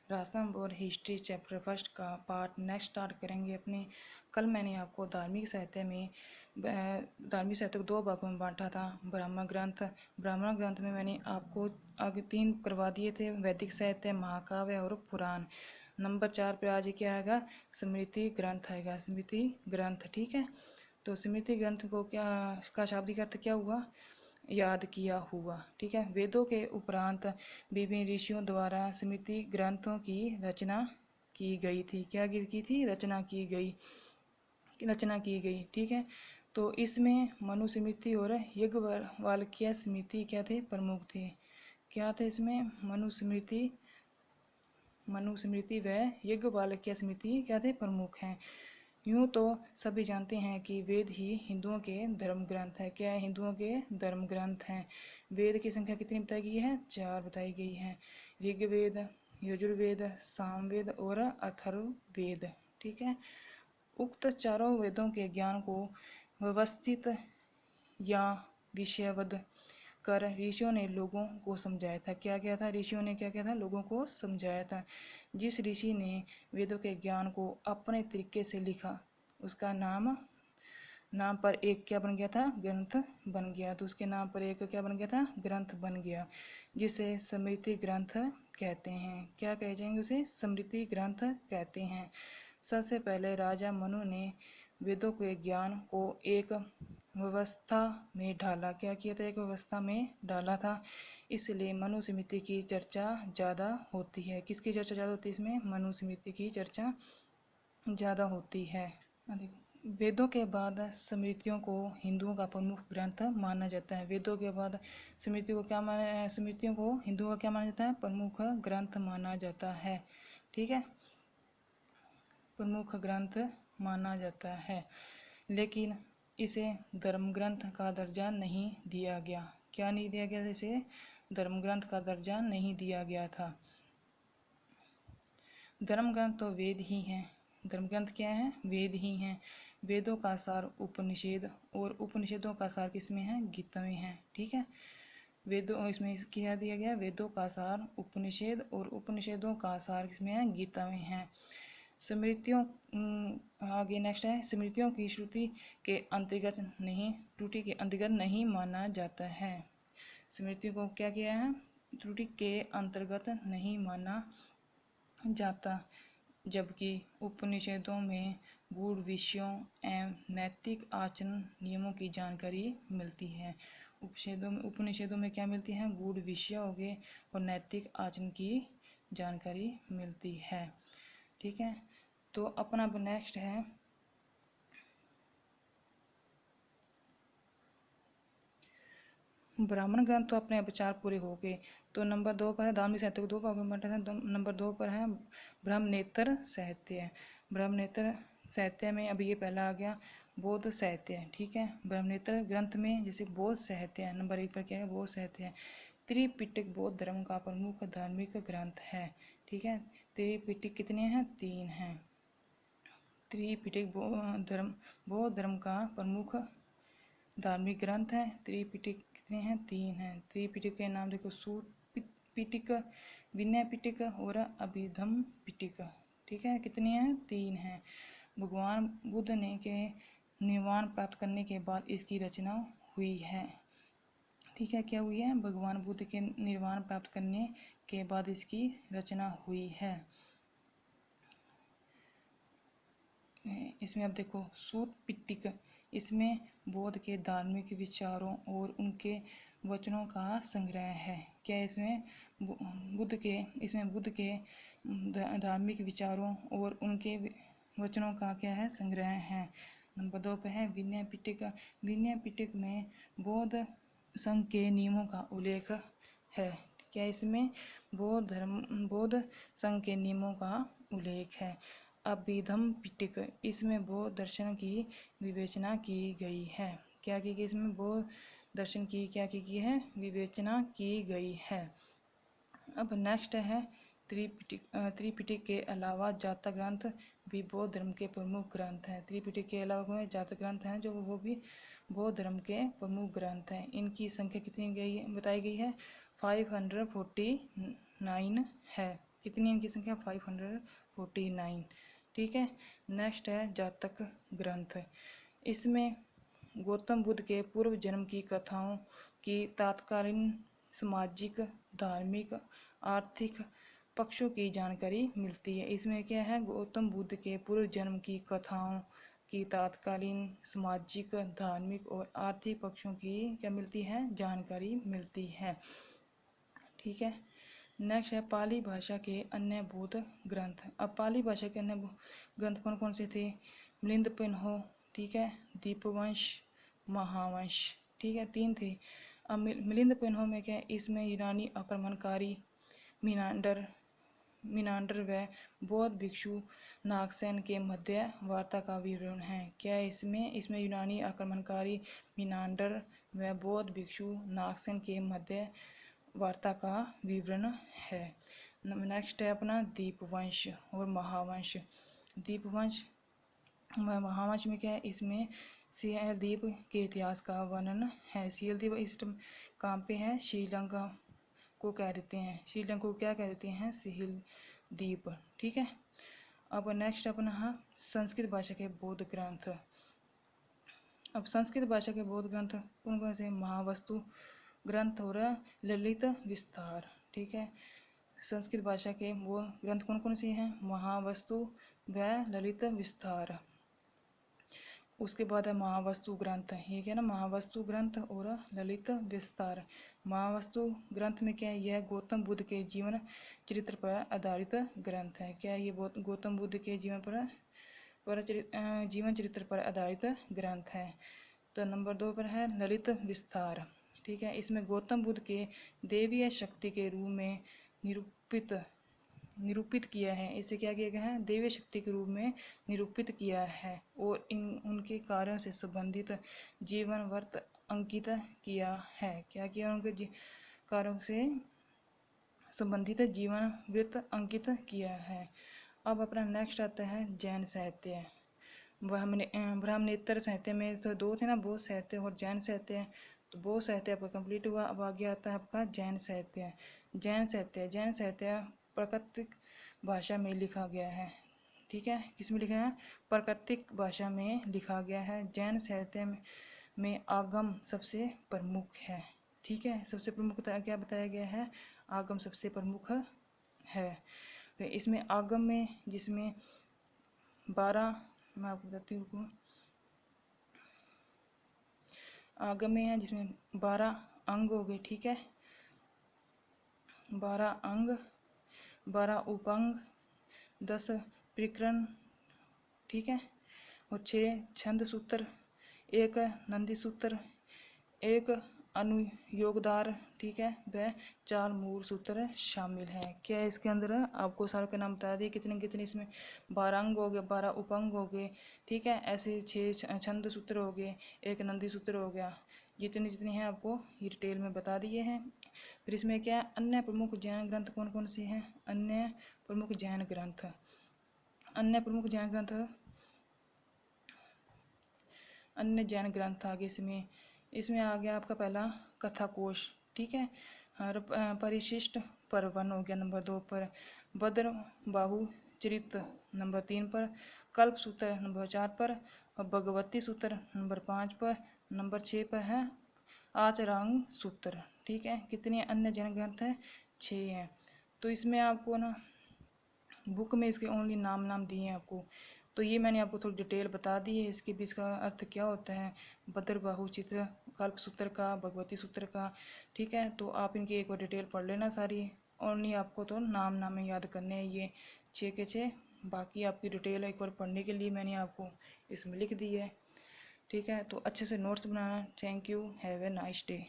Rajasthan board history chapter first का part next start करेंगे अपने। कल मैंने आपको धार्मिक साहित्य को दो भागों में बांटा था। ब्राह्मण ग्रंथ में मैंने आपको आगे 3 करवा दिए थे, वैदिक साहित्य, महाकाव्य और पुराण। नंबर 4 पे आज क्या आएगा, स्मृति ग्रंथ आएगा, स्मृति ग्रंथ। ठीक है, तो स्मृति ग्रंथ को क्या का शाब्दिक अर्थ क्या हुआ, याद किया हुआ। ठीक है, वेदों के उपरांत विभिन्न ऋषियों द्वारा स्मृति ग्रंथों की रचना की गई थी। क्या की थी, रचना की गई। ठीक है, तो इसमें मनुस्मृति और याज्ञवल्क्य स्मृति क्या थे, प्रमुख थे। क्या थे इसमें, मनुस्मृति व याज्ञवल्क्य स्मृति क्या थे, प्रमुख हैं। यूँ तो सभी जानते हैं कि वेद ही हिंदुओं के धर्म ग्रंथ है। क्या है, हिंदुओं के धर्म ग्रंथ हैं। वेद की संख्या कितनी बताई गई है, 4 बताई गई है। ऋग्वेद, यजुर्वेद, सामवेद और अथर्ववेद। ठीक है, उक्त चारों वेदों के ज्ञान को व्यवस्थित या विषयबद्ध कर ऋषियों ने लोगों को समझाया था। क्या किया था, ऋषियों ने क्या किया था, लोगों को समझाया था। जिस ऋषि ने वेदों के ज्ञान को अपने तरीके से लिखा, उसका नाम पर एक क्या बन गया था, ग्रंथ बन गया। तो उसके नाम पर एक क्या बन गया था, ग्रंथ बन गया, जिसे स्मृति ग्रंथ कहते हैं। क्या कहे जाएंगे, उसे स्मृति ग्रंथ कहते हैं। सबसे पहले राजा मनु ने वेदों के ज्ञान को एक व्यवस्था में ढाला। क्या किया था, एक व्यवस्था में डाला था, इसलिए मनुस्मृति की चर्चा ज़्यादा होती है। किसकी चर्चा ज़्यादा होती है इसमें, मनुस्मृति की चर्चा ज़्यादा होती है। वेदों के बाद स्मृतियों को हिंदुओं का प्रमुख ग्रंथ माना जाता है। वेदों के बाद स्मृतियों को हिंदुओं का क्या माना जाता है, प्रमुख ग्रंथ माना जाता है। ठीक है, प्रमुख ग्रंथ माना जाता है, लेकिन इसे धर्म ग्रंथ का दर्जा नहीं दिया गया। क्या नहीं दिया गया, इसे धर्म ग्रंथ का दर्जा नहीं दिया गया था। धर्म ग्रंथ तो वेद ही हैं। धर्म ग्रंथ क्या है, वेद ही हैं। वेदों का सार उपनिषद, और उपनिषदों का सार किसमें है, गीता में है। ठीक है, वेदों इसमें क्या दिया गया, वेदों का सार उपनिषद, और उपनिषदों का सार किसमें है, गीता में है। स्मृतियों आगे नेक्स्ट है, स्मृतियों की त्रुटि के अंतर्गत नहीं माना जाता है। स्मृति को क्या किया है, त्रुटि के अंतर्गत नहीं माना जाता, जबकि उपनिषदों में गूढ़ विषयों एवं नैतिक आचरण नियमों की जानकारी मिलती है। उपनिषदों में क्या मिलती है, गूढ़ विषय हो गए और नैतिक आचरण की जानकारी मिलती है। ठीक है, तो अपना नेक्स्ट है ब्राह्मण ग्रंथ। तो अपने विचार पूरे हो गए। तो नंबर 2 पर है, धार्मिक साहित्य को 2 भागों में बांटा है। नंबर 2 पर है ब्रह्मनेत्र साहित्य। ब्रह्मनेत्र साहित्य में अभी ये पहला आ गया बौद्ध साहित्य। ठीक है, ब्रह्मनेत्र ग्रंथ में जैसे बौद्ध साहित्य है, नंबर 1 पर क्या है, बौद्ध साहित्य है। त्रिपिटक बौद्ध धर्म का प्रमुख धार्मिक ग्रंथ है। ठीक है, त्रिपिटक कितने हैं, 3 हैं। त्रिपिटक बौद्ध धर्म का प्रमुख धार्मिक ग्रंथ है। त्रिपिटक कितने हैं, 3 हैं। त्रिपिटक के नाम देखो, सूत पिटक, विनय पिटक और अभिधम पिटक। ठीक है, कितने हैं, 3 हैं। भगवान बुद्ध ने के निर्वाण प्राप्त करने के बाद इसकी रचना हुई है। ठीक है, क्या हुई है, भगवान बुद्ध के निर्वाण प्राप्त करने के बाद इसकी रचना हुई है। इसमें अब देखो सूत पिटक, इसमें बौद्ध के धार्मिक विचारों और उनके वचनों का संग्रह है। क्या इसमें बुद्ध के धार्मिक विचारों और उनके वचनों का क्या है, संग्रह है। नंबर 2 पे है विनय पिटक। विनय पिटक में बौद्ध संघ के नियमों का उल्लेख है। क्या इसमें बौद्ध संघ के नियमों का उल्लेख है। अभिधम पिटक, इसमें बौद्ध दर्शन की विवेचना की गई है। क्या की गई, इसमें बौद्ध दर्शन की क्या की है, विवेचना की गई है। अब नेक्स्ट है त्रिपिटक के अलावा जातक ग्रंथ भी बौद्ध धर्म के प्रमुख ग्रंथ हैं। त्रिपिटक के अलावा जातक ग्रंथ हैं जो वो भी बौद्ध धर्म के प्रमुख ग्रंथ हैं। इनकी संख्या कितनी बताई गई है, 549 है। कितनी इनकी संख्या 549। ठीक है। नेक्स्ट है जातक ग्रंथ। इसमें गौतम बुद्ध के पूर्व जन्म की कथाओं की तात्कालीन सामाजिक, धार्मिक, आर्थिक पक्षों की जानकारी मिलती है। इसमें क्या है, गौतम बुद्ध के पूर्व जन्म की कथाओं की तात्कालीन सामाजिक, धार्मिक और आर्थिक पक्षों की क्या मिलती है, जानकारी मिलती है। ठीक है। नेक्स्ट है पाली भाषा के अन्य बौद्ध ग्रंथ। अब पाली भाषा के अन्य ग्रंथ कौन कौन से थे, मिलिंद पिन्हो, ठीक है, दीपवंश, महावंश। ठीक है, 3 थे। अब मिलिंद पिन्हो में क्या है, इसमें यूनानी आक्रमणकारी मीनांडर व बौद्ध भिक्षु नागसेन के मध्य वार्ता का विवरण है। क्या है इसमें यूनानी आक्रमणकारी मीनांडर व बौद्ध भिक्षु नागसेन के मध्य वार्ता का विवरण है। नेक्स्ट है अपना दीपवंश और महावंश। दीपवंश व महावंश में क्या है, इसमें सियल द्वीप के इतिहास का वर्णन है। सियल द्वीप इस कहाँ पे है, श्रीलंका को कह देते हैं, श्रीलंका को क्या कह देते हैं, सियल द्वीप। ठीक है। अब नेक्स्ट अपना है संस्कृत भाषा के बौद्ध ग्रंथ। अब संस्कृत भाषा के बौद्ध ग्रंथ कौन कौन से, महावस्तु ग्रंथ और ललित विस्तार। ठीक है। संस्कृत भाषा के वो ग्रंथ कौन कौन से हैं, महावस्तु व ललित विस्तार। उसके बाद है महावस्तु ग्रंथ, ये क्या ना, महावस्तु ग्रंथ और ललित विस्तार। महावस्तु ग्रंथ में क्या है, यह गौतम बुद्ध के जीवन चरित्र पर आधारित ग्रंथ है। क्या है ये, गौतम बुद्ध के जीवन चरित्र पर आधारित ग्रंथ है। तो नंबर 2 पर है ललित विस्तार। ठीक है। इसमें गौतम बुद्ध के देवीय शक्ति के रूप में निरूपित किया है। इसे क्या किया गया है, देवीय शक्ति के रूप में निरूपित किया है और उनके कार्यों से संबंधित जीवन व्रत अंकित किया है। क्या किया, उनके कार्यों से संबंधित जीवन वृत्त अंकित किया है। अब अपना नेक्स्ट आता है जैन साहित्य। ब्रह्मनेत्र साहित्य में तो 2 थे ना, बौद्ध साहित्य और जैन साहित्य। तो बौद्ध साहित्य आपका कंप्लीट हुआ। अब आगे आता है आपका जैन साहित्य। जैन साहित्य प्राकृतिक भाषा में लिखा गया है। ठीक है, किसमें लिखा है, प्राकृतिक भाषा में लिखा गया है। जैन साहित्य में आगम सबसे प्रमुख है। ठीक है, सबसे प्रमुख क्या बताया गया है, आगम सबसे प्रमुख है। तो इसमें आगम में जिसमें 12, मैं आपको बताती हूँ, आगम में है जिसमें 12 अंग हो गए। ठीक है, 12 अंग, 12 उपअंग, 10 प्रकरण। ठीक है, और 6 छंद सूत्र, 1 नंदी सूत्र, 1 अनुयोगदार। ठीक है, वह 4 मूल सूत्र शामिल हैं। क्या है इसके अंदर, आपको सारे के नाम बता दिए, कितने कितने इसमें 12 अंग हो गए, 12 उपअंग हो गए। ठीक है, ऐसे 6 छंद सूत्र हो गए, 1 नंदी सूत्र हो गया। जितने जितने हैं आपको ये डिटेल में बता दिए हैं। फिर इसमें क्या है, अन्य प्रमुख जैन ग्रंथ कौन कौन से हैं, अन्य प्रमुख जैन ग्रंथ। अन्य प्रमुख जैन ग्रंथ, अन्य जैन ग्रंथ आगे इसमें आ गया आपका पहला कथा कोश। ठीक है, परिशिष्ट पर्वन हो गया नंबर 2 पर, भद्र बाहु चरित नंबर 3 पर, कल्प सूत्र नंबर 4 पर, और भगवती सूत्र नंबर 5 पर, नंबर 6 पर है आचरांग सूत्र। ठीक है, कितने अन्य जैन ग्रंथ हैं, 6 हैं। तो इसमें आपको ना बुक में इसके ओनली नाम दिए हैं आपको। तो ये मैंने आपको थोड़ी डिटेल बता दी है, इसके बीच का अर्थ क्या होता है, भद्र बाहु चित्र, कल्प सूत्र का, भगवती सूत्र का। ठीक है, तो आप इनकी एक बार डिटेल पढ़ लेना सारी। ओनली आपको तो नाम याद करने हैं, ये 6 के 6। बाकी आपकी डिटेल एक बार पढ़ने के लिए मैंने आपको इसमें लिख दी है। ठीक है, तो अच्छे से notes banana. Thank you, have a nice day.